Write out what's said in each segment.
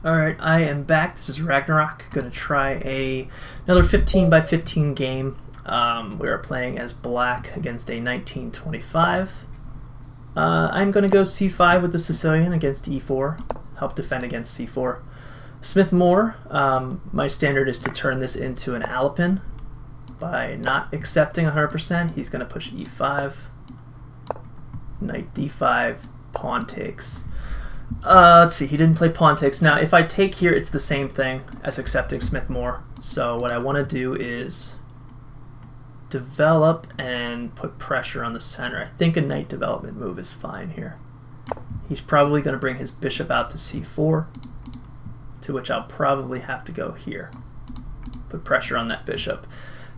Alright, I am back. This is Ragnarok. Gonna try another 15 by 15 game. We are playing as black against a 1925. I'm gonna go c5 with the Sicilian against e4. Help defend against c4. Smith Moore, my standard is to turn this into an Alapin. By not accepting 100%, he's gonna push e5. Knight d5, pawn takes. Let's see, he didn't play pawn takes. Now, if I take here, it's the same thing as accepting Smith Moore. So what I want to do is develop and put pressure on the center. I think a knight development move is fine here. He's probably going to bring his bishop out to c4, to which I'll probably have to go here. Put pressure on that bishop.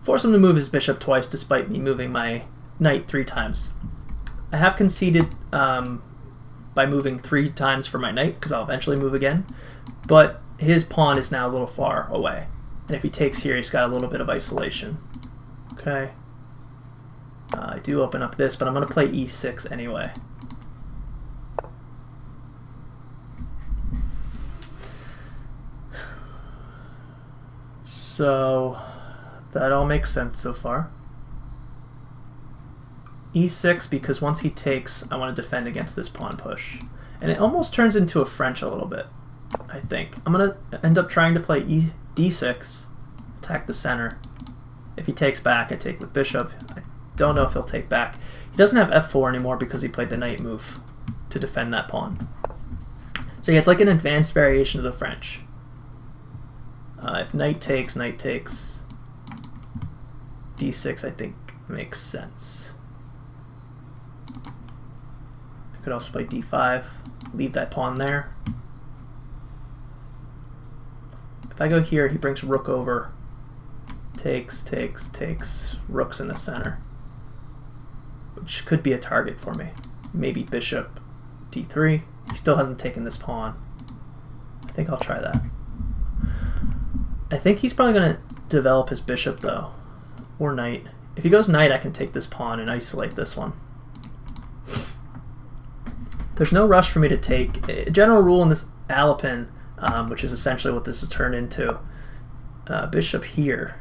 Force him to move his bishop twice, despite me moving my knight 3 times. I have conceded by moving 3 times for my knight, because I'll eventually move again, but his pawn is now a little far away, and if he takes here, he's got a little bit of isolation. Okay, I do open up this, but I'm going to play e6 anyway. So that all makes sense so far. e6, because once he takes, I want to defend against this pawn push. And it almost turns into a French a little bit, I think. I'm going to end up trying to play d6, attack the center. If he takes back, I take with bishop. I don't know if he'll take back. He doesn't have f4 anymore because he played the knight move to defend that pawn. So he has like an advanced variation of the French. If knight takes, d6 I think makes sense. Could also play d5, leave that pawn there. If I go here, he brings rook over, takes, rook's in the center, which could be a target for me. Maybe bishop d3. He still hasn't taken this pawn. I think I'll try that. I think he's probably going to develop his bishop though, or knight. If he goes knight, I can take this pawn and isolate this one. There's no rush for me to take. A general rule in this Alapin, which is essentially what this has turned into, bishop here.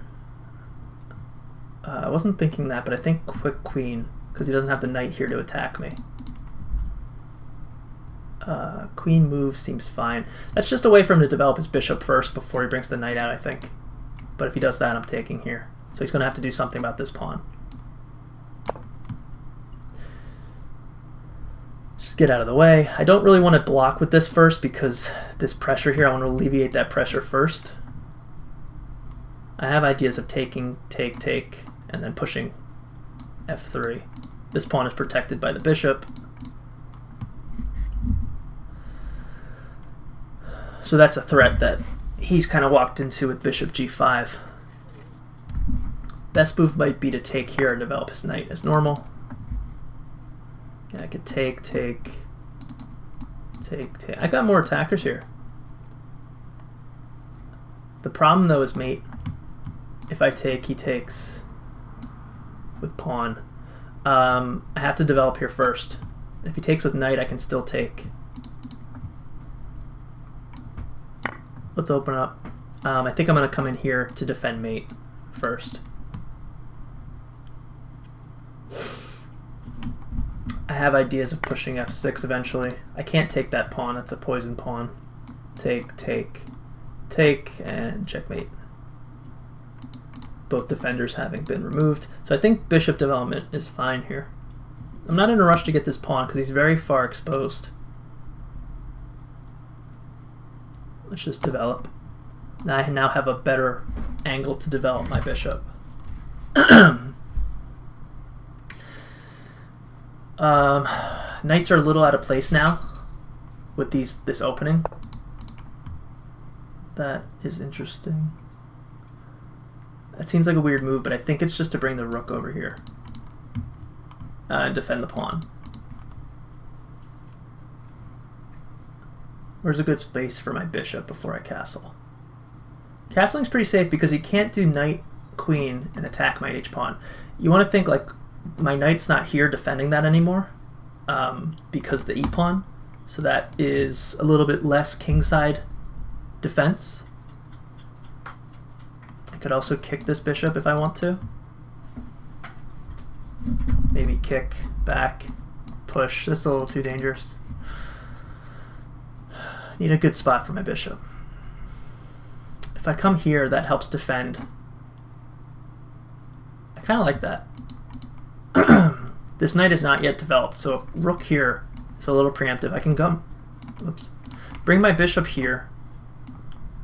I wasn't thinking that, but I think quick queen, because he doesn't have the knight here to attack me. Queen move seems fine. That's just a way for him to develop his bishop first before he brings the knight out, I think. But if he does that, I'm taking here. So he's going to have to do something about this pawn. Just get out of the way. I don't really want to block with this first because this pressure here, I want to alleviate that pressure first. I have ideas of taking, take, and then pushing f3. This pawn is protected by the bishop. So that's a threat that he's kind of walked into with bishop g5. Best move might be to take here and develop his knight as normal. Yeah, I could take. I got more attackers here. The problem though is mate. If I take, he takes with pawn. I have to develop here first. If he takes with knight, I can still take. Let's open up. I think I'm going to come in here to defend mate first. I have ideas of pushing f6 eventually. I can't take that pawn. It's a poison pawn. Take, and checkmate. Both defenders having been removed. So I think bishop development is fine here. I'm not in a rush to get this pawn because he's very far exposed. Let's just develop. Now I now have a better angle to develop my bishop. Knights are a little out of place now with this opening. That is interesting. That seems like a weird move, but I think it's just to bring the rook over here and defend the pawn. Where's a good space for my bishop before I castle? Castling's pretty safe because he can't do knight, queen, and attack my h-pawn. You want to think like my knight's not here defending that anymore because the e-pawn. So that is a little bit less kingside defense. I could also kick this bishop if I want to. Maybe kick, back, push. That's a little too dangerous. Need a good spot for my bishop. If I come here, that helps defend. I kind of like that. This knight is not yet developed, so rook here is a little preemptive. I can come, oops, bring my bishop here,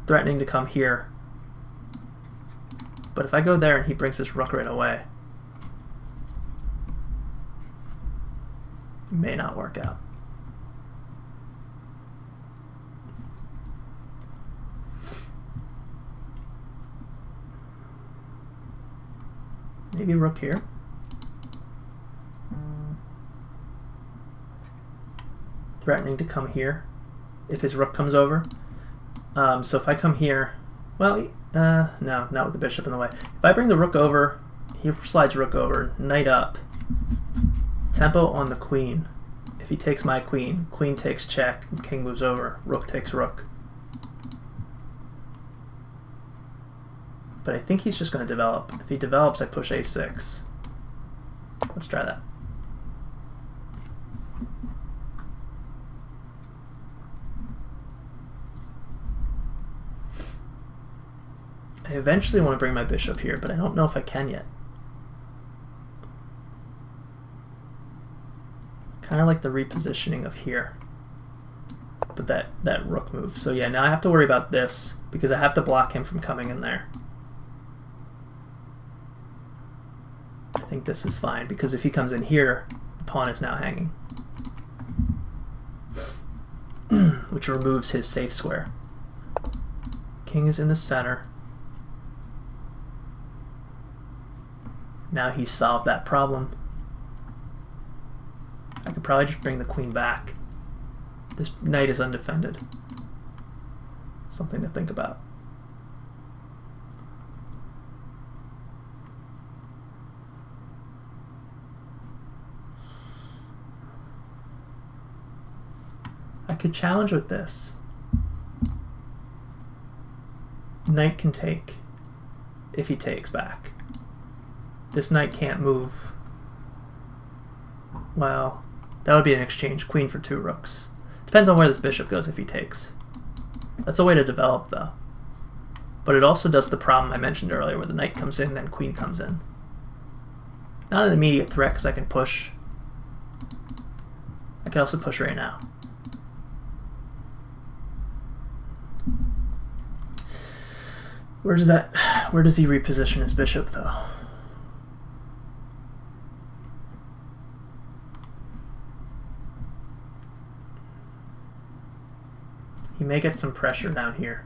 threatening to come here. But if I go there and he brings his rook right away, it may not work out. Maybe rook here. Threatening to come here if his rook comes over. So if I come here, well, no, not with the bishop in the way. If I bring the rook over, he slides rook over, knight up, tempo on the queen. If he takes my queen, queen takes check, king moves over, rook takes rook. But I think he's just going to develop. If he develops, I push a6. Let's try that. I eventually want to bring my bishop here, but I don't know if I can yet. Kind of like the repositioning of here. But that rook move. So yeah, now I have to worry about this because I have to block him from coming in there. I think this is fine because if he comes in here, the pawn is now hanging. Which removes his safe square. King is in the center. Now he's solved that problem. I could probably just bring the queen back. This knight is undefended. Something to think about. I could challenge with this. Knight can take if he takes back. This knight can't move. Well, that would be an exchange. Queen for 2 rooks. Depends on where this bishop goes if he takes. That's a way to develop, though. But it also does the problem I mentioned earlier where the knight comes in, then queen comes in. Not an immediate threat because I can push. I can also push right now. Where does he reposition his bishop, though? He may get some pressure down here.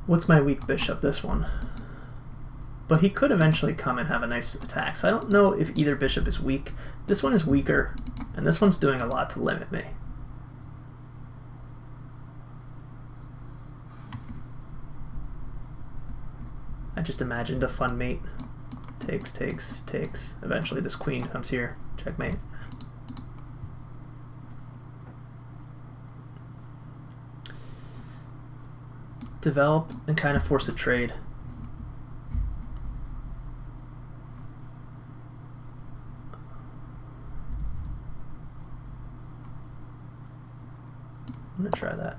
What's my weak bishop? This one. But he could eventually come and have a nice attack. So I don't know if either bishop is weak. This one is weaker, and this one's doing a lot to limit me. I just imagined a fun mate. Takes, takes, takes. Eventually this queen comes here. Checkmate. Develop and kind of force a trade. I'm going to try that.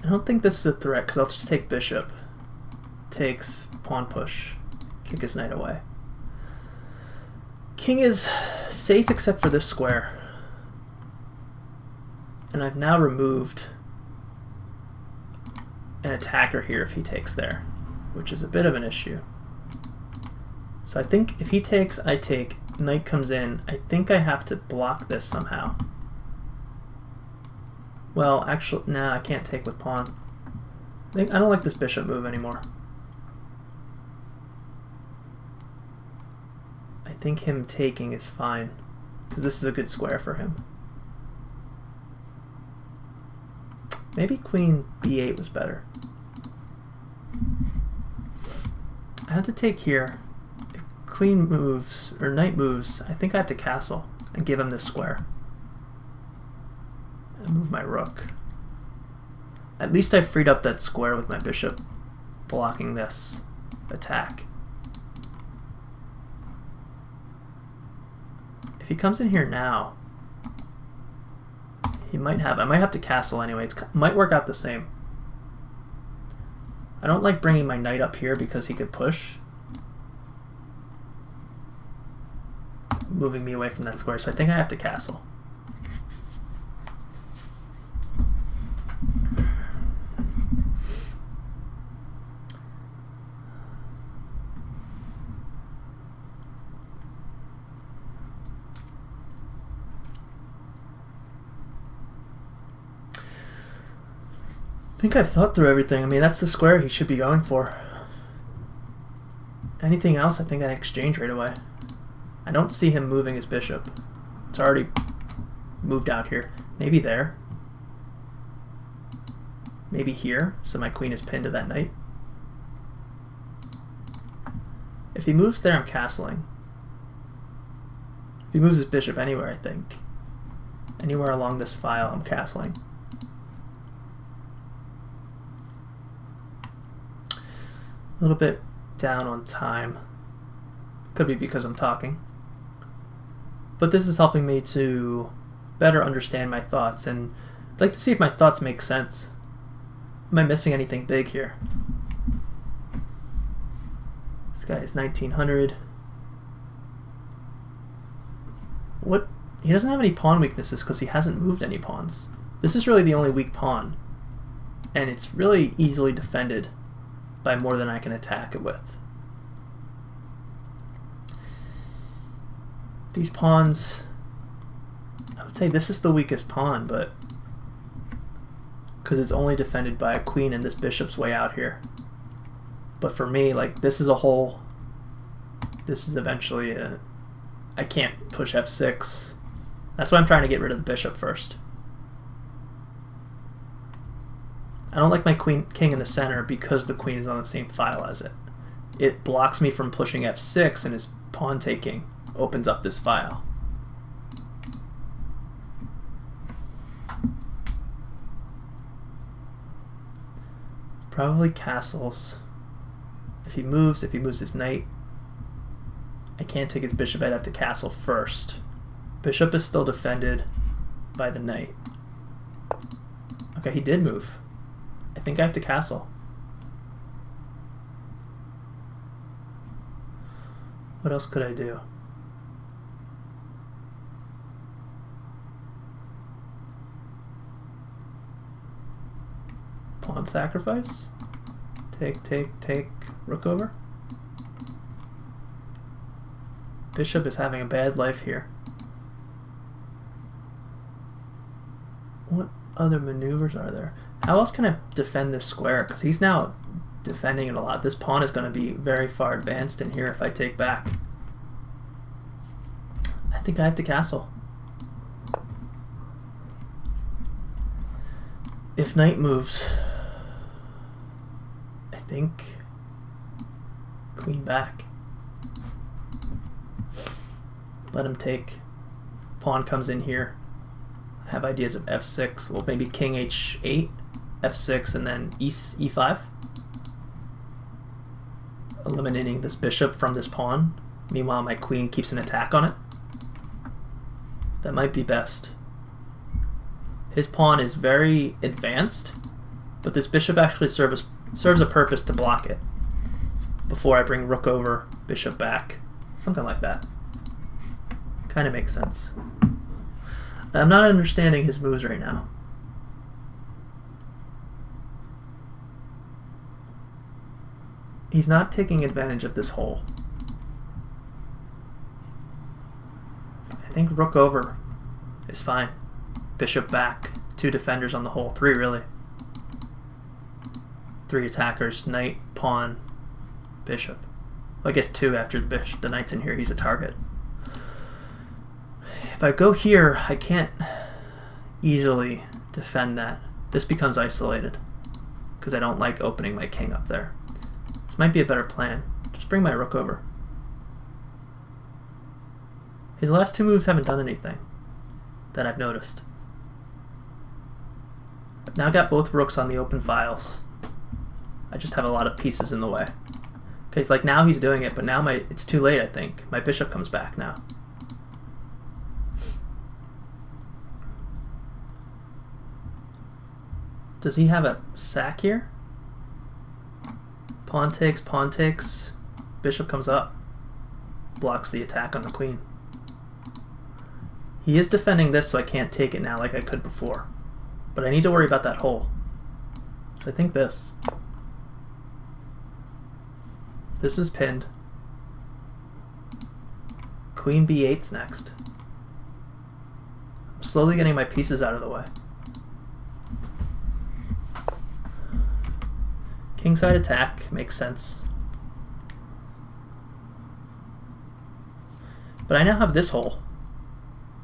I don't think this is a threat because I'll just take bishop. Takes, pawn push, kick his knight away. King is safe except for this square. And I've now removed an attacker here if he takes there, which is a bit of an issue. So I think if he takes, I take, knight comes in, I think I have to block this somehow. Well, actually, nah, I can't take with pawn. I don't like this bishop move anymore. I think him taking is fine. because this is a good square for him. Maybe queen b8 was better. I have to take here. If queen moves, or knight moves, I think I have to castle and give him this square. And move my rook. At least I freed up that square with my bishop blocking this attack. If he comes in here now, I might have to castle anyway. It might work out the same. I don't like bringing my knight up here because he could push, moving me away from that square, so I think I have to castle. I think I've thought through everything. I mean, that's the square he should be going for. Anything else, I think I exchange right away. I don't see him moving his bishop. It's already moved out here. Maybe there. Maybe here, so my queen is pinned to that knight. If he moves there, I'm castling. If he moves his bishop anywhere, I think. Anywhere along this file, I'm castling. A little bit down on time. Could be because I'm talking. But this is helping me to better understand my thoughts, and I'd like to see if my thoughts make sense. Am I missing anything big here? This guy is 1900. What? He doesn't have any pawn weaknesses because he hasn't moved any pawns. This is really the only weak pawn, and it's really easily defended by more than I can attack it with. These pawns, I would say this is the weakest pawn, but because it's only defended by a queen and this bishop's way out here. But for me, like, this is a hole. This is eventually a... I can't push f6. That's why I'm trying to get rid of the bishop first. I don't like my king in the center because the queen is on the same file as it. It blocks me from pushing f6, and his pawn taking opens up this file. Probably castles. If he moves his knight, I can't take his bishop. I'd have to castle first. Bishop is still defended by the knight. Okay, he did move. I think I have to castle. What else could I do? Pawn sacrifice? Take, rook over? Bishop is having a bad life here. What other maneuvers are there? How else can I defend this square? Because he's now defending it a lot. This pawn is going to be very far advanced in here if I take back. I think I have to castle. If knight moves, I think queen back. Let him take. Pawn comes in here. I have ideas of f6. Well, maybe king h8. f6 and then e5, eliminating this bishop from this pawn. Meanwhile, my queen keeps an attack on it. That might be best. His pawn is very advanced, but this bishop actually serves a purpose to block it before I bring rook over, bishop back, something like that. Kind of makes sense. I'm not understanding his moves right now. He's not taking advantage of this hole. I think rook over is fine. Bishop back. 2 defenders on the hole. 3 really. 3 attackers. Knight, pawn, bishop. Well, I guess 2 after the knight's in here. He's a target. If I go here, I can't easily defend that. This becomes isolated because I don't like opening my king up there. This might be a better plan. Just bring my rook over. His last two moves haven't done anything that I've noticed. I've now got both rooks on the open files. I just have a lot of pieces in the way. Okay, it's like now he's doing it, but now it's too late, I think. My bishop comes back now. Does he have a sack here? Pawn takes, bishop comes up. Blocks the attack on the queen. He is defending this, so I can't take it now like I could before. But I need to worry about that hole. So I think this. This is pinned. Queen b8's next. I'm slowly getting my pieces out of the way. Kingside attack makes sense. But I now have this hole.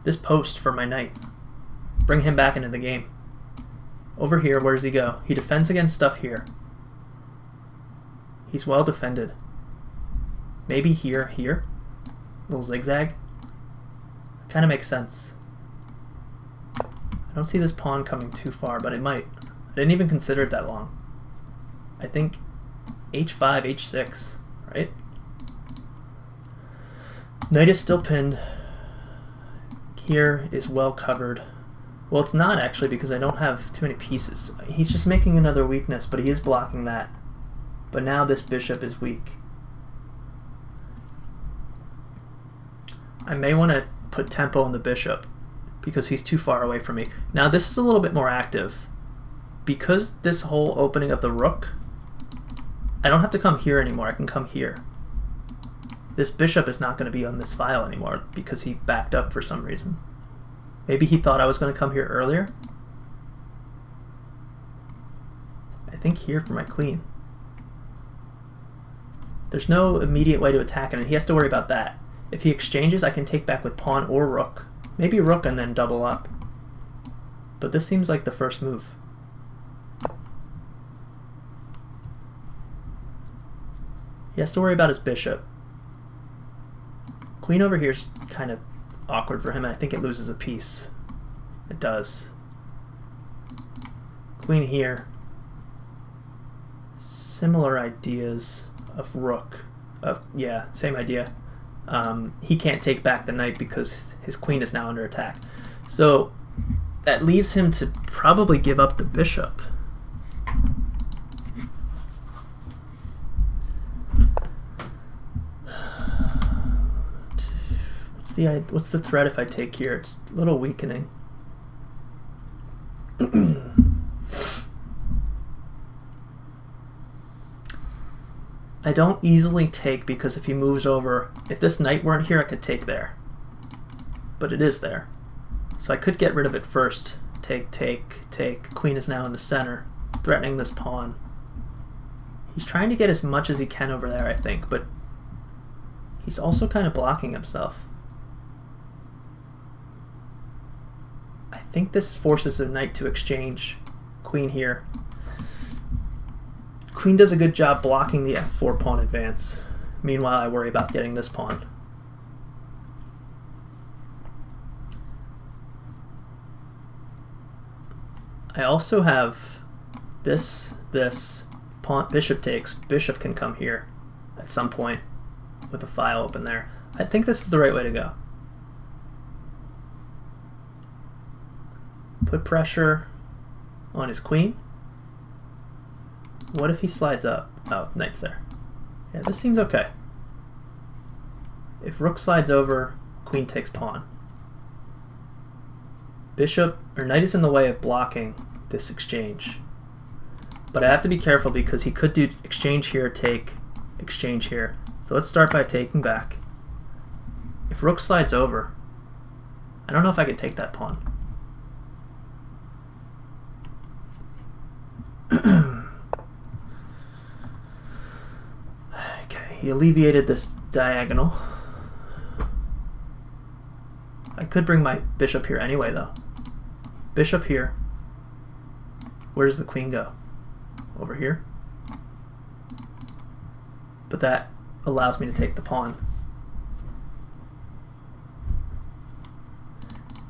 This post for my knight. Bring him back into the game. Over here, where does he go? He defends against stuff here. He's well defended. Maybe here. Little zigzag. Kind of makes sense. I don't see this pawn coming too far, but it might. I didn't even consider it that long. I think h5, h6, right? Knight is still pinned. Here is well covered. Well, it's not actually because I don't have too many pieces. He's just making another weakness, but he is blocking that. But now this bishop is weak. I may want to put tempo on the bishop because he's too far away from me. Now this is a little bit more active. Because this whole opening of the rook, I don't have to come here anymore. I can come here. This bishop is not going to be on this file anymore because he backed up for some reason. Maybe he thought I was going to come here earlier. I think here for my queen. There's no immediate way to attack it, and he has to worry about that. If he exchanges, I can take back with pawn or rook. Maybe rook and then double up. But this seems like the first move. He has to worry about his bishop. Queen over here is kind of awkward for him, and I think it loses a piece. It does. Queen here. Similar ideas of rook. Yeah, same idea. He can't take back the knight because his queen is now under attack. So that leaves him to probably give up the bishop. What's the threat if I take here? It's a little weakening. I don't easily take because if he moves over, if this knight weren't here, I could take there. But it is there. So I could get rid of it first. Take. Queen is now in the center, threatening this pawn. He's trying to get as much as he can over there, I think, but he's also kind of blocking himself. I think this forces the knight to exchange. Queen here. Queen does a good job blocking the f4 pawn advance. Meanwhile, I worry about getting this pawn. I also have this, pawn, bishop takes. Bishop can come here at some point with a file open there. I think this is the right way to go. Put pressure on his queen. What if he slides up? Oh, knight's there. Yeah, this seems okay. If rook slides over, queen takes pawn. Bishop or knight is in the way of blocking this exchange. But I have to be careful because he could do exchange here, take, exchange here. So let's start by taking back. If rook slides over, I don't know if I could take that pawn. Okay, he alleviated this diagonal. I could bring my bishop here anyway, though. Bishop here. Where does the queen go? Over here? But that allows me to take the pawn.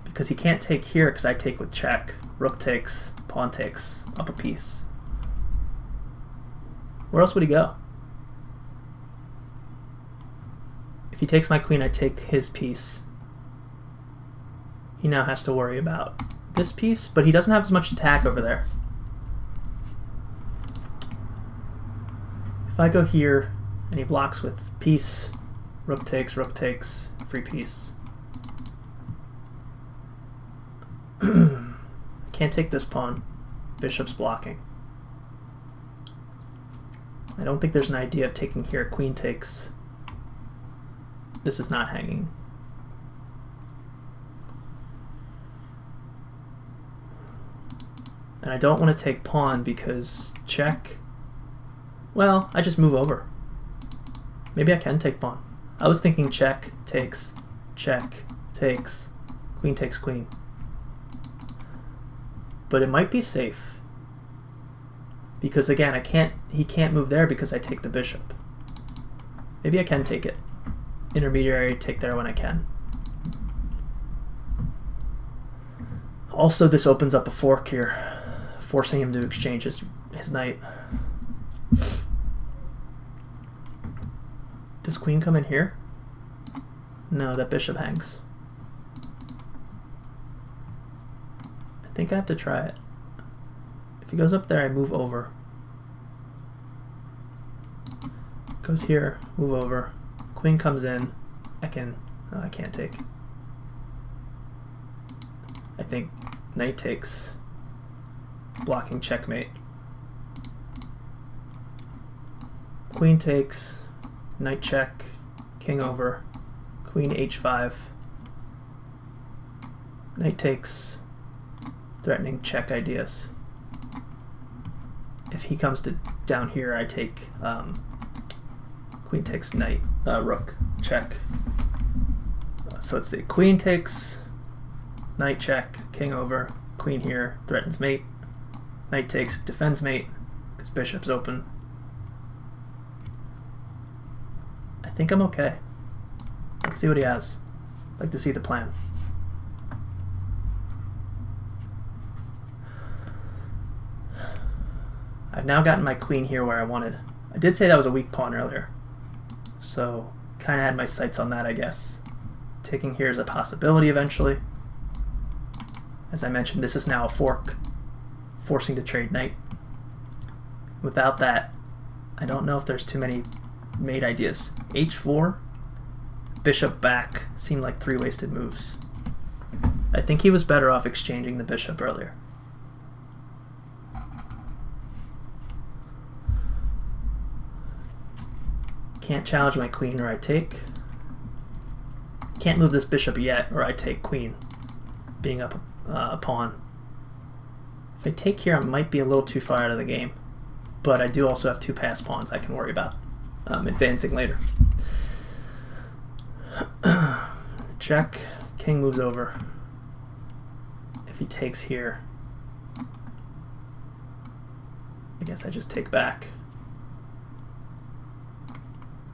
Because he can't take here because I take with check. Rook takes, pawn takes, up a piece. Where else would he go? If he takes my queen, I take his piece. He now has to worry about this piece, but he doesn't have as much attack over there. If I go here and he blocks with piece, rook takes, free piece. I can't take this pawn. Bishop's blocking. I don't think there's an idea of taking here. Queen takes. This is not hanging. And I don't want to take pawn because check. Well, I just move over. Maybe I can take pawn. I was thinking check, takes, queen takes queen. But it might be safe. Because again, he can't move there because I take the bishop. Maybe I can take it. Intermediary, take there when I can. Also, this opens up a fork here, forcing him to exchange his knight. Does queen come in here? No, that bishop hangs. I think I have to try it. If he goes up there, I move over. Goes here, move over. Queen comes in. I can't take. I think knight takes. Blocking checkmate. Queen takes. Knight check. King over. Queen h5. Knight takes. Threatening check ideas. If he comes to down here, I take queen takes knight, rook, check. So let's see, queen takes, knight check, king over, queen here, threatens mate, knight takes, defends mate, because bishop's open. I think I'm okay. Let's see what he has. I'd like to see the plan. I've now gotten my queen here where I wanted. I did say that was a weak pawn earlier, so kind of had my sights on that, I guess. Taking here is a possibility eventually. As I mentioned, this is now a fork, forcing to trade knight. Without that, I don't know if there's too many mate ideas. h4, bishop back seemed like three wasted moves. I think he was better off exchanging the bishop earlier. Can't challenge my queen or I take. Can't move this bishop yet or I take queen, being up a pawn. If I take here, I might be a little too far out of the game, but I do also have two passed pawns I can worry about advancing later. Check, king moves over. If he takes here, I guess I just take back.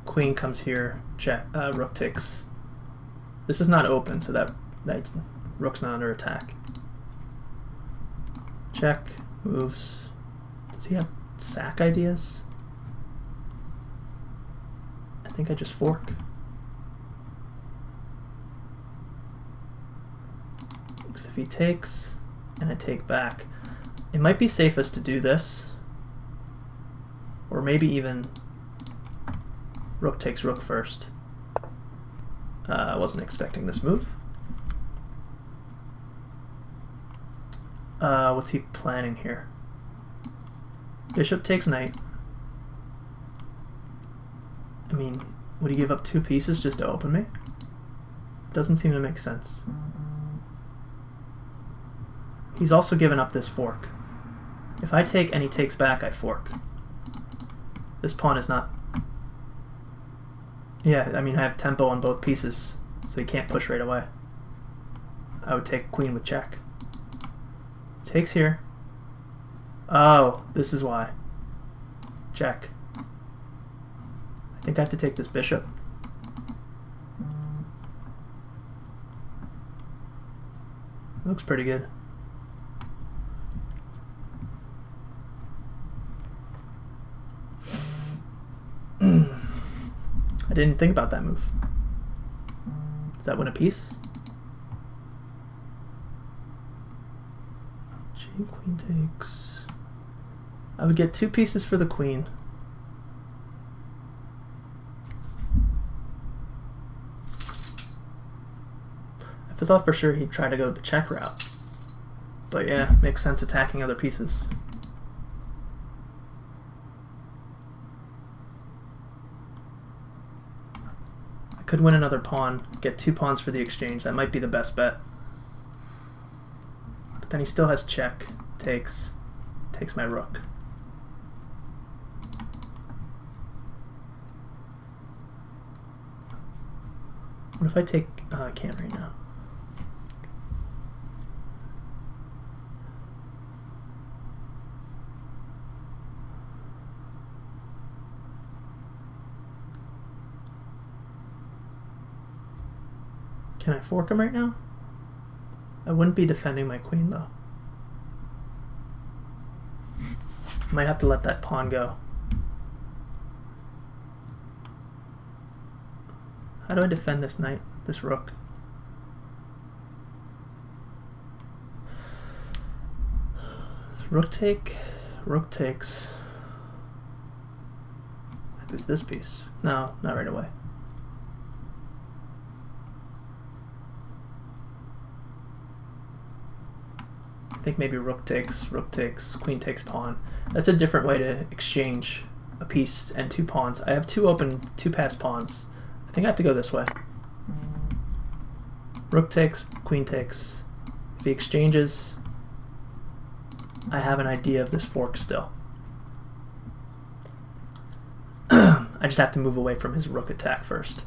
Queen comes here, check, rook takes. This is not open, so that rook's not under attack. Check, moves. Does he have sack ideas? I think I just fork. Because if he takes, and I take back, it might be safest to do this, or maybe even rook takes rook first. I wasn't expecting this move. What's he planning here? Bishop takes knight. I mean, would he give up two pieces just to open me? Doesn't seem to make sense. He's also given up this fork. If I take and he takes back, I fork. This pawn is not... Yeah, I mean, I have tempo on both pieces, so he can't push right away. I would take queen with check. Takes here. Oh, this is why. Check. I think I have to take this bishop. Looks pretty good. I didn't think about that move. Does that win a piece? G, queen takes. I would get 2 pieces for the queen. I thought for sure he'd try to go the check route. But yeah, makes sense attacking other pieces. I could win another pawn, get 2 pawns for the exchange. That might be the best bet. But then he still has check, takes my rook. What if I take, I can't right now. Can I fork him right now? I wouldn't be defending my queen though. Might have to let that pawn go. How do I defend this knight, this rook? Rook takes. I lose this piece. No, not right away. I think maybe rook takes, queen takes pawn. That's a different way to exchange a piece and 2 pawns. I have 2 open, 2 passed pawns. I think I have to go this way. Rook takes, queen takes. If he exchanges, I have an idea of this fork still. I just have to move away from his rook attack first.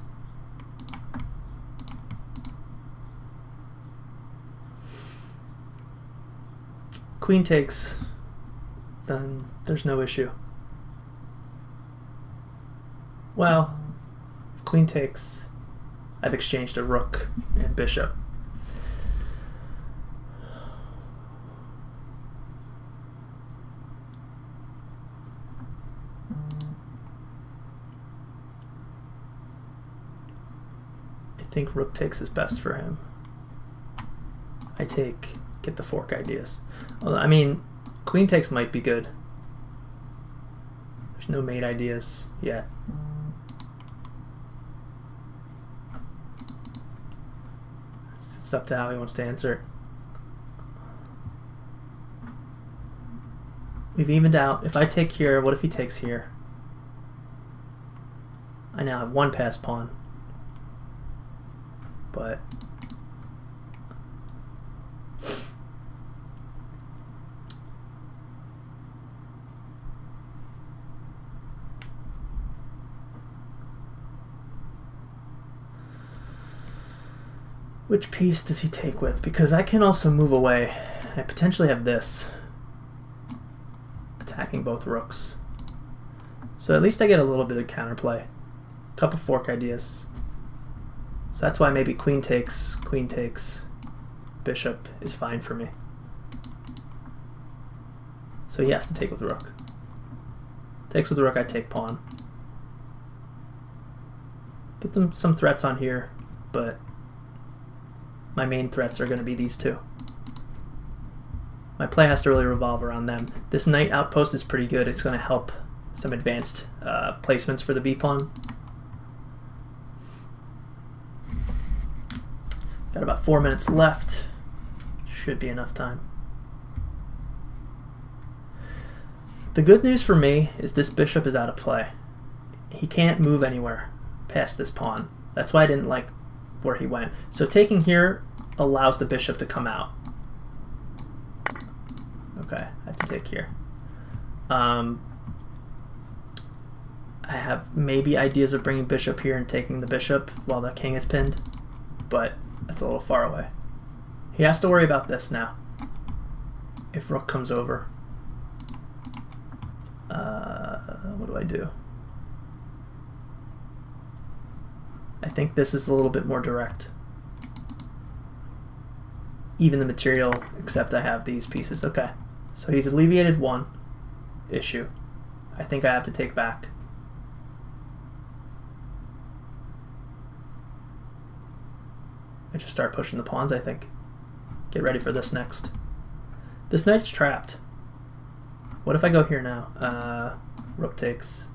Queen takes, then there's no issue. Well, if queen takes, I've exchanged a rook and bishop. I think rook takes is best for him. I take, get the fork ideas. Well, I mean, queen takes might be good. There's no mate ideas yet. It's up to how he wants to answer. We've evened out. If I take here, what if he takes here? I now have 1 passed pawn. But which piece does he take with? Because I can also move away. I potentially have this. Attacking both rooks. So at least I get a little bit of counterplay. A couple fork ideas. So that's why maybe queen takes, bishop is fine for me. So he has to take with rook. Takes with rook, I take pawn. Get them some threats on here, but my main threats are going to be these 2. My play has to really revolve around them. This knight outpost is pretty good. It's going to help some advanced placements for the b-pawn. Got about 4 minutes left. Should be enough time. The good news for me is this bishop is out of play. He can't move anywhere past this pawn. That's why I didn't like where he went. So taking here allows the bishop to come out. Okay, I have to take here. I have maybe ideas of bringing bishop here and taking the bishop while the king is pinned, but that's a little far away. He has to worry about this now. If rook comes over. What do I do? I think this is a little bit more direct. Even the material, except I have these pieces. Okay, so he's alleviated one issue. I think I have to take back. I just start pushing the pawns, I think. Get ready for this next. This knight's trapped. What if I go here now? Rook takes.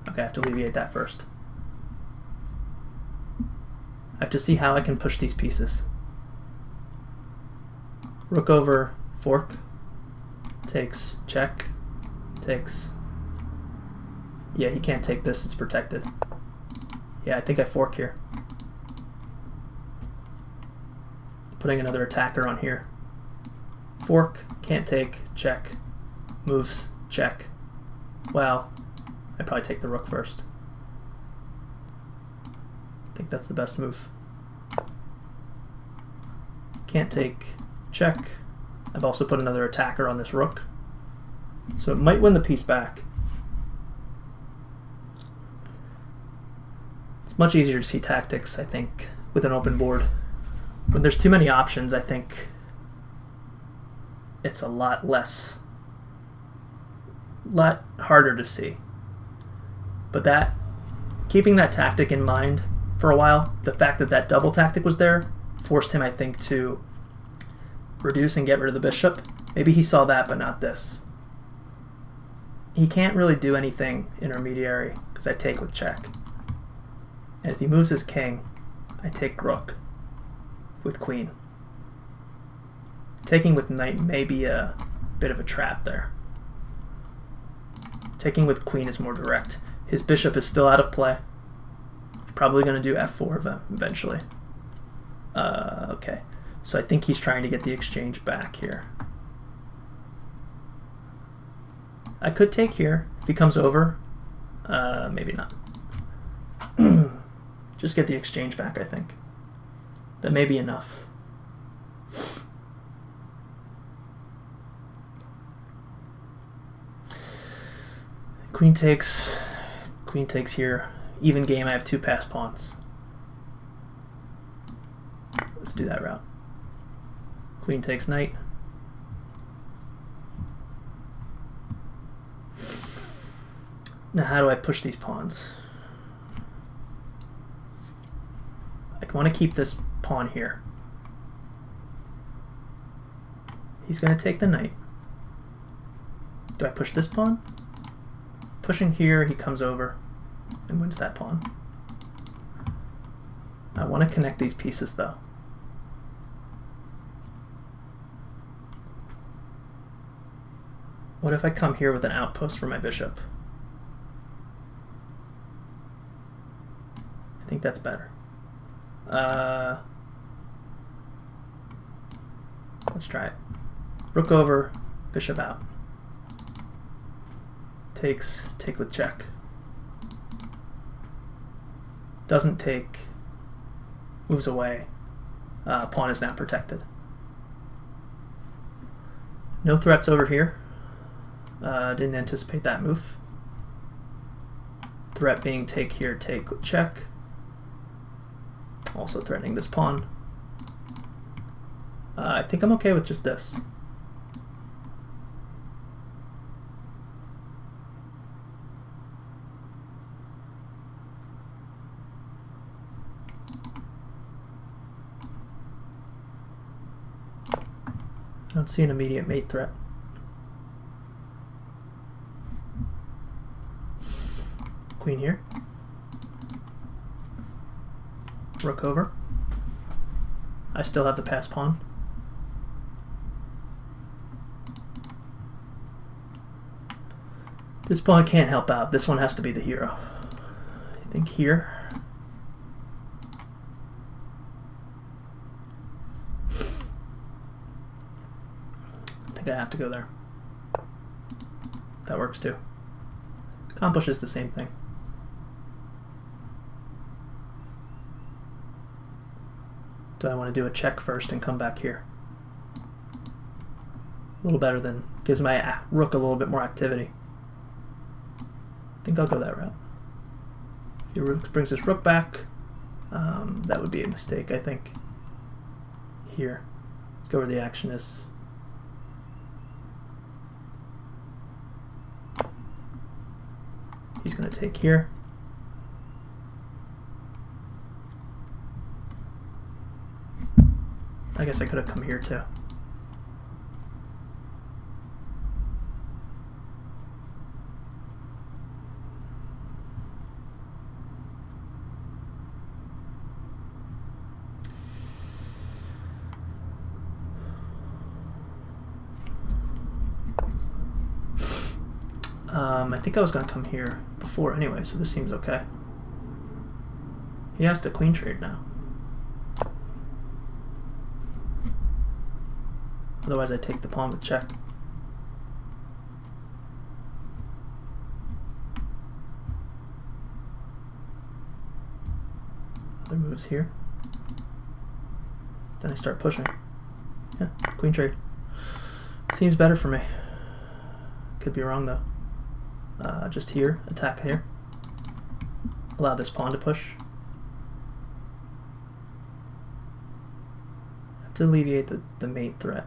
Okay, I have to alleviate that first. I have to see how I can push these pieces. Rook over, fork. Takes, check. Takes. Yeah, he can't take this, it's protected. Yeah, I think I fork here. Putting another attacker on here. Fork, can't take, check. Moves, check. Well, I'd probably take the rook first. I think that's the best move. Can't take, check. I've also put another attacker on this rook. So it might win the piece back. It's much easier to see tactics, I think, with an open board. When there's too many options, I think it's a lot harder to see. But keeping that tactic in mind for a while, the fact that that double tactic was there forced him, I think, to reduce and get rid of the bishop. Maybe he saw that, but not this. He can't really do anything intermediary because I take with check. And if he moves his king, I take rook with queen. Taking with knight may be a bit of a trap there. Taking with queen is more direct. His bishop is still out of play. Probably going to do f4 eventually. Okay, so I think he's trying to get the exchange back here. I could take here if he comes over. Maybe not. Just get the exchange back, I think. That may be enough. Queen takes here. Even game, I have two passed pawns. Let's do that route. Queen takes knight. Now how do I push these pawns? I want to keep this pawn here. He's going to take the knight. Do I push this pawn? Pushing here, he comes over and wins that pawn. I want to connect these pieces though. What if I come here with an outpost for my bishop? I think that's better. Let's try it. Rook over, bishop out. Takes, take with check. Doesn't take, moves away. Pawn is now protected. No threats over here. Didn't anticipate that move. Threat being take here, take with check. Also threatening this pawn. I think I'm okay with just this. I don't see an immediate mate threat. Queen here. Rook over. I still have the passed pawn. This pawn can't help out. This one has to be the hero. I think here. I think I have to go there. That works too. Accomplishes the same thing. Do I want to do a check first and come back here? A little better than, gives my rook a little bit more activity. I think I'll go that route. If your rook brings this rook back, that would be a mistake, I think. Here. Let's go where the action is. He's going to take here. I guess I could have come here too. I think I was going to come here before anyway, so this seems okay. He has to queen trade now. Otherwise I take the pawn with check. Other moves here. Then I start pushing. Yeah, queen trade. Seems better for me. Could be wrong though. Just here, attack here. Allow this pawn to push. Have to alleviate the mate threat.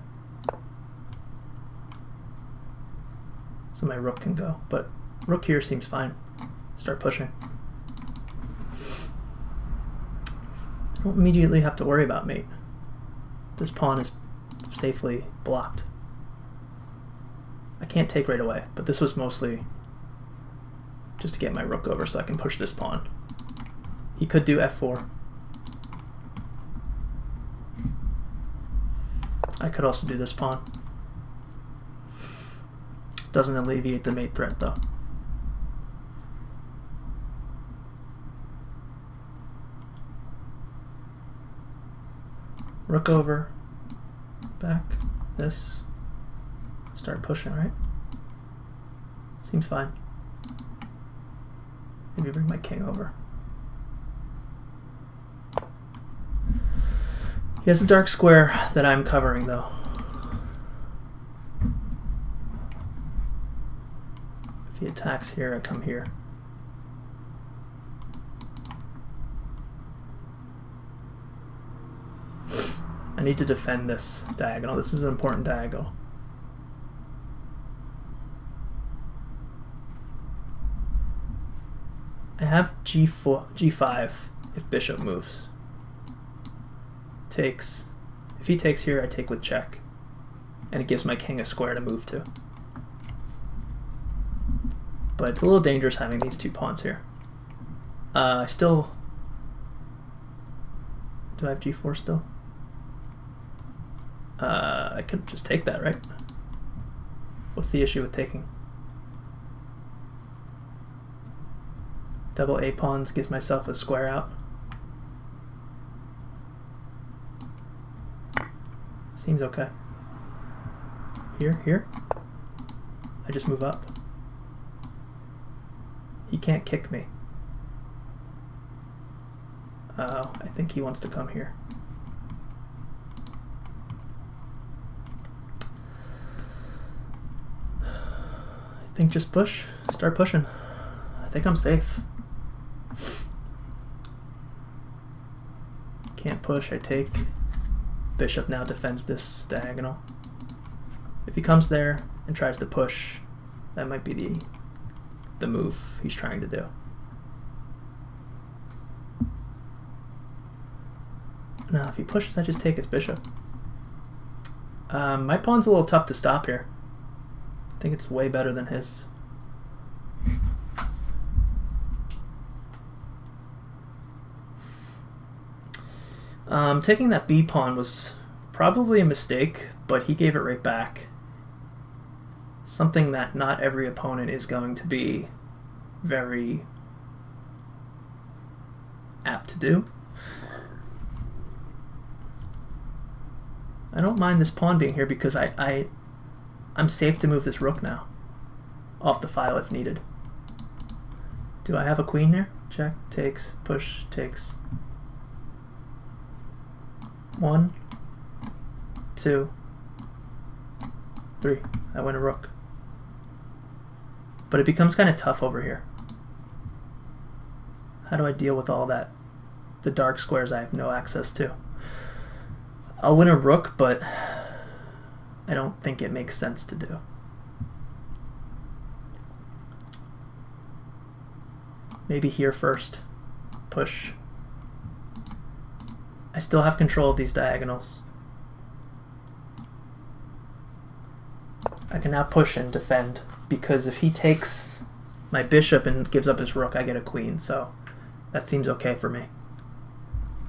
So my rook can go, but rook here seems fine. Start pushing. I don't immediately have to worry about mate. This pawn is safely blocked. I can't take right away, but this was mostly just to get my rook over so I can push this pawn. He could do f4. I could also do this pawn. Doesn't alleviate the mate threat though. Rook over, back, this, start pushing, right? Seems fine. Maybe bring my king over. He has a dark square that I'm covering though. If he attacks here, I come here. I need to defend this diagonal. This is an important diagonal. I have g4, g5 if bishop moves. Takes. If he takes here, I take with check. And it gives my king a square to move to. But it's a little dangerous having these two pawns here. I still... Do I have g4 still? I could just take that, right? What's the issue with taking? Double A pawns gives myself a square out. Seems okay. Here. I just move up. He can't kick me. Oh, I think he wants to come here. I think just push. Start pushing. I think I'm safe. Can't push, I take. Bishop now defends this diagonal. If he comes there and tries to push, that might be the move he's trying to do. Now if he pushes, I just take his bishop. My pawn's a little tough to stop here. I think it's way better than his. Taking that B pawn was probably a mistake, but he gave it right back. Something that not every opponent is going to be very apt to do. I don't mind this pawn being here because I'm safe to move this rook now off the file if needed. Do I have a queen here? Check, takes, push, takes. 1, 2, 3. I win a rook. But it becomes kind of tough over here. How do I deal with all that? The dark squares I have no access to. I'll win a rook, but I don't think it makes sense to do. Maybe here first. Push. I still have control of these diagonals. I can now push and defend, because if he takes my bishop and gives up his rook, I get a queen, so that seems okay for me.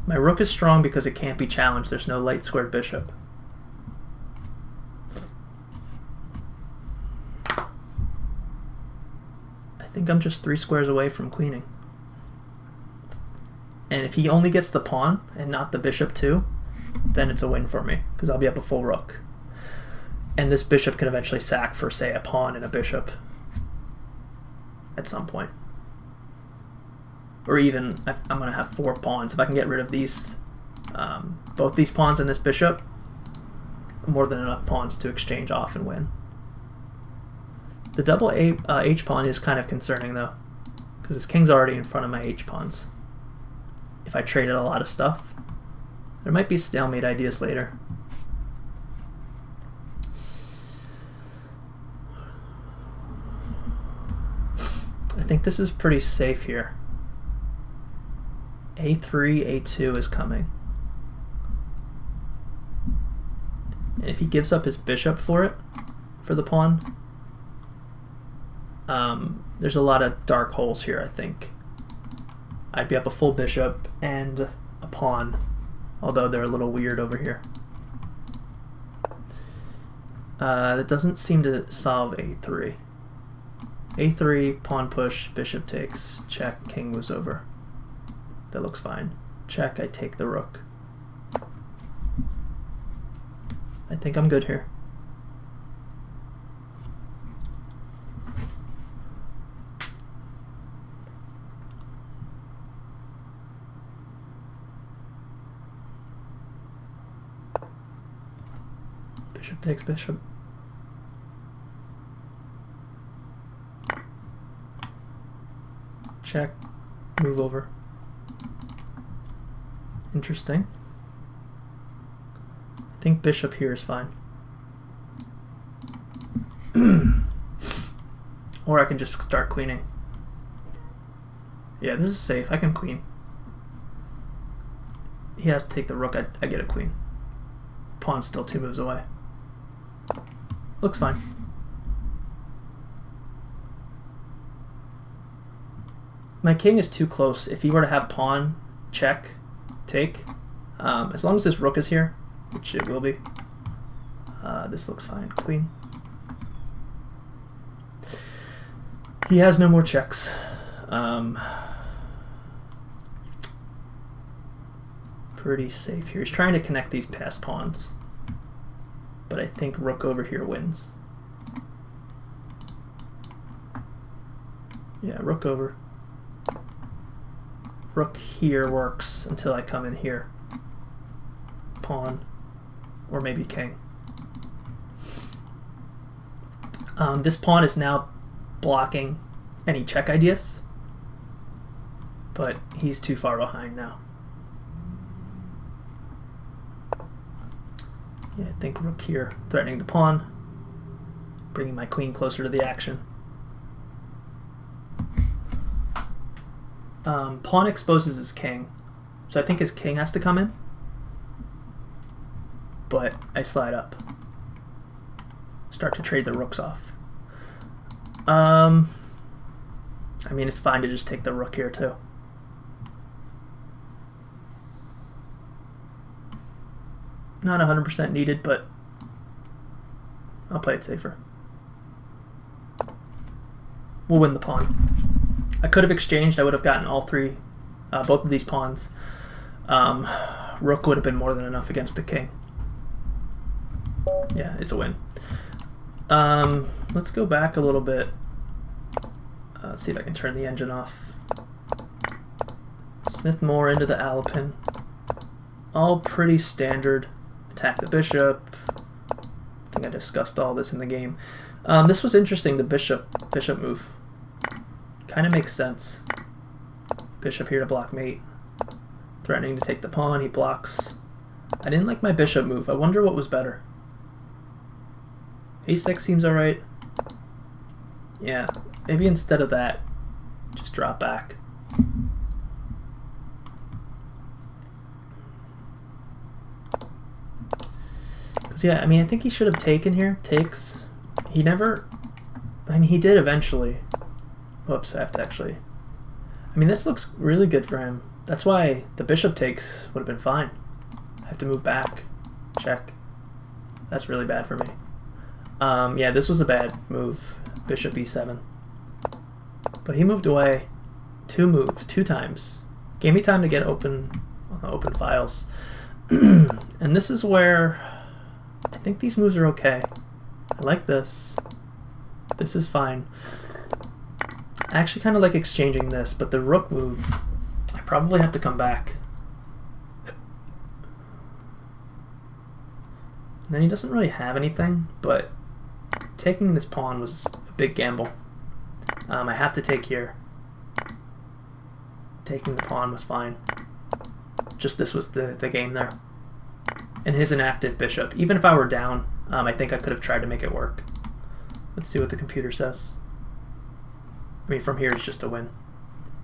My rook is strong because it can't be challenged. There's no light squared bishop. I think I'm just 3 squares away from queening. And if he only gets the pawn and not the bishop too, then it's a win for me, because I'll be up a full rook. And this bishop could eventually sack for, say, a pawn and a bishop at some point. Or even, I'm going to have 4 pawns. If I can get rid of these, both these pawns and this bishop, more than enough pawns to exchange off and win. The double H pawn is kind of concerning though, because this king's already in front of my H pawns. If I traded a lot of stuff, there might be stalemate ideas later. I think this is pretty safe here. A3, A2 is coming. And if he gives up his bishop for it, for the pawn, there's a lot of dark holes here, I think. I'd be up a full bishop and a pawn, although they're a little weird over here. That doesn't seem to solve A3. A3, pawn push, bishop takes, check, king moves over. That looks fine. Check, I take the rook. I think I'm good here. Bishop takes bishop. Check, move over. Interesting. I think bishop here is fine. Or I can just start queening. Yeah, this is safe. I can queen. He has to take the rook. I get a queen. Pawn's still 2 moves away. Looks fine. My king is too close. If he were to have pawn, check, take, as long as this rook is here, which it will be, this looks fine. Queen. He has no more checks. Pretty safe here. He's trying to connect these passed pawns, but I think rook over here wins. Yeah, rook over. Rook here works until I come in here. Pawn, or maybe king. This pawn is now blocking any check ideas, but he's too far behind now. Yeah, I think rook here, threatening the pawn, bringing my queen closer to the action. Pawn exposes his king, so I think his king has to come in, but I slide up. Start to trade the rooks off. I mean, it's fine to just take the rook here too. Not 100% needed, but I'll play it safer. We'll win the pawn. I could have exchanged. I would have gotten all 3, both of these pawns. Rook would have been more than enough against the king. Yeah, it's a win. Let's go back a little bit. See if I can turn the engine off. Smith more into the Alapin. all pretty standard. Attack the bishop. I think I discussed all this in the game. This was interesting, the bishop move. Kind of makes sense. Bishop here to block mate. Threatening to take the pawn, he blocks. I didn't like my bishop move. I wonder what was better. A6 seems alright. Yeah, maybe instead of that, just drop back. Because, yeah, I mean, I think he should have taken here. Takes. He never... I mean, he did eventually. Whoops, I have to actually... I mean, this looks really good for him. That's why the bishop takes would have been fine. I have to move back. Check. That's really bad for me. Yeah, this was a bad move. Bishop e7. But he moved away 2 moves, 2 times. Gave me time to get open on the open files. And this is where I think these moves are okay. I like this. This is fine. I actually kind of like exchanging this, but the rook move, I probably have to come back. And then he doesn't really have anything, but taking this pawn was a big gamble. I have to take here. Taking the pawn was fine. Just this was the game there. And his inactive bishop. Even if I were down, I think I could have tried to make it work. Let's see what the computer says. I mean, from here it's just a win.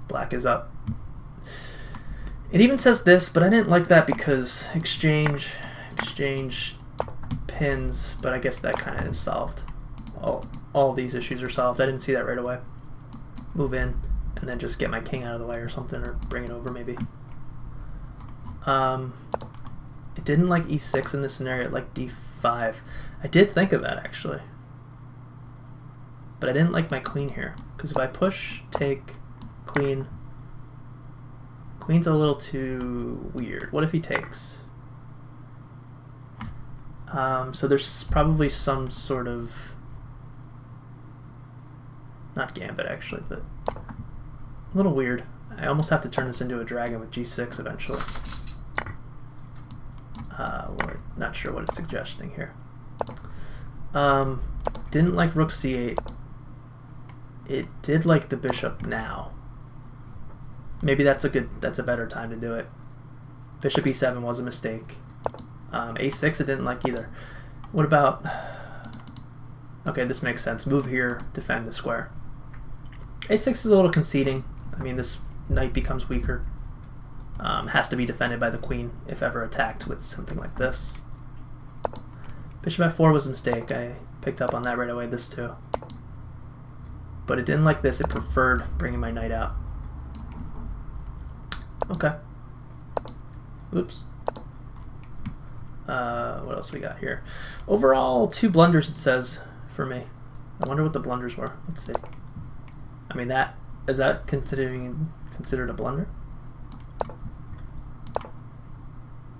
Black is up. It even says this, but I didn't like that because exchange pins, but I guess that kind of is solved. All these issues are solved. I didn't see that right away. Move in, and then just get my king out of the way or something, or bring it over maybe. It didn't like e6 in this scenario, it liked d5. I did think of that actually. But I didn't like my queen here, because if I push, take, queen, queen's a little too weird. What if he takes? So there's probably some sort of, not gambit actually, but a little weird. I almost have to turn this into a dragon with g6 eventually. We're not sure what it's suggesting here. Didn't like rook c8. It did like the bishop now. Maybe that's a better time to do it. Bishop e7 was a mistake. A6 it didn't like either. What about... Okay, this makes sense. Move here, defend the square. A6 is a little conceding. I mean, this knight becomes weaker. Has to be defended by the queen if ever attacked with something like this. Bishop f4 was a mistake. I picked up on that right away. This too. But it didn't like this. It preferred bringing my knight out. Okay. Oops. What else we got here? Overall, 2 blunders it says for me. I wonder what the blunders were. Let's see. I mean, is that considered a blunder?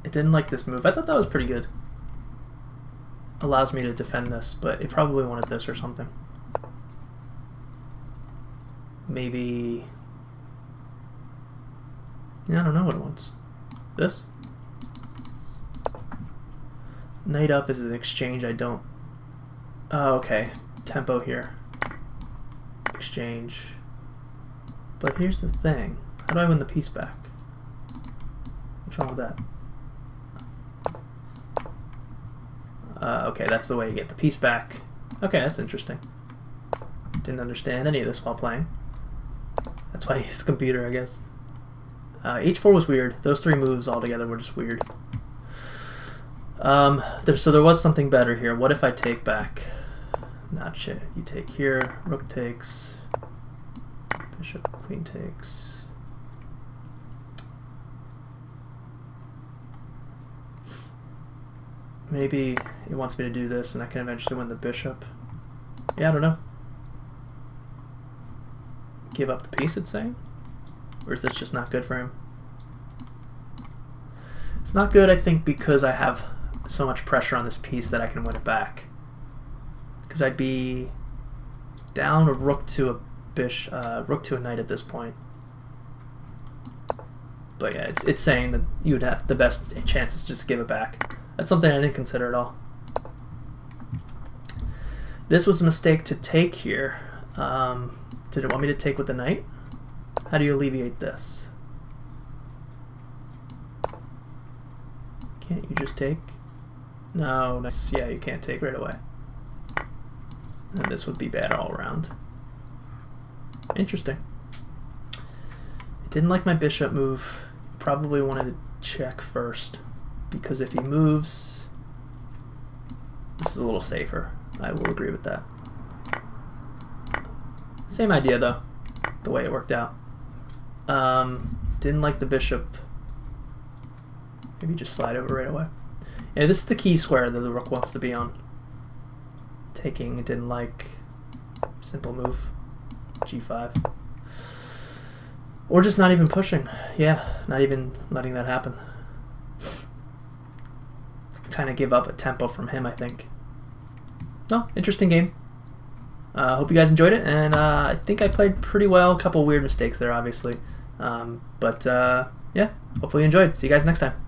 It didn't like this move. I thought that was pretty good. Allows me to defend this, but it probably wanted this or something. Maybe... Yeah, I don't know what it wants. This? Knight up is an exchange. I don't... Oh, okay. Tempo here. Exchange. But here's the thing. How do I win the piece back? What's wrong with that? Okay, that's the way you get the piece back. Okay, that's interesting. Didn't understand any of this while playing. That's why I used the computer, I guess. H4 was weird. Those 3 moves all together were just weird. So there was something better here. What if I take back? Not shit. You take here. Rook takes. Bishop, queen takes. Maybe it wants me to do this and I can eventually win the bishop. Yeah, I don't know. Give up the piece, it's saying? Or is this just not good for him? It's not good, I think, because I have so much pressure on this piece that I can win it back. Because I'd be down a rook to a knight at this point. But yeah, it's saying that you would have the best chances to just give it back. That's something I didn't consider at all. This was a mistake to take here. Did it want me to take with the knight? How do you alleviate this? Can't you just take? No, nice. Yeah, you can't take right away. And this would be bad all around. Interesting. It didn't like my bishop move. Probably wanted to check first, because if he moves, this is a little safer. I will agree with that. Same idea though, the way it worked out. Didn't like the bishop. Maybe just slide over right away. Yeah, this is the key square that the rook wants to be on. Taking, it didn't like. Simple move. G5. Or just not even pushing. Yeah, not even letting that happen. Kind of give up a tempo from him, I think. No, interesting game. Hope you guys enjoyed it, and I think I played pretty well. A couple weird mistakes there, obviously. Yeah, hopefully you enjoyed. See you guys next time.